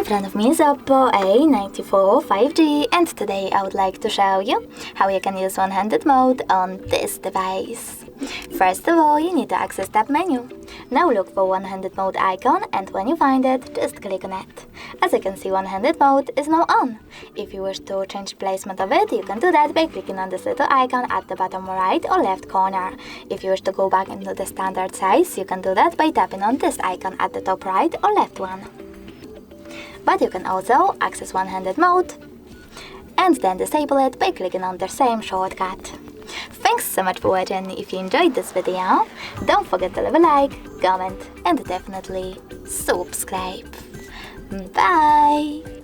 In front of me is OPPO A94 5G, and today I would like to show you how you can use one-handed mode on this device. First of all, you need to access tab menu. Now look for one-handed mode icon, and when you find it, just click on it. As you can see, one-handed mode is now on. If you wish to change placement of it, you can do that by clicking on this little icon at the bottom right or left corner. If you wish to go back into the standard size, you can do that by tapping on this icon at the top right or left one. But you can also access one-handed mode and then disable it by clicking on the same shortcut. Thanks so much for watching. If you enjoyed this video, don't forget to leave a like, comment and definitely subscribe. Bye!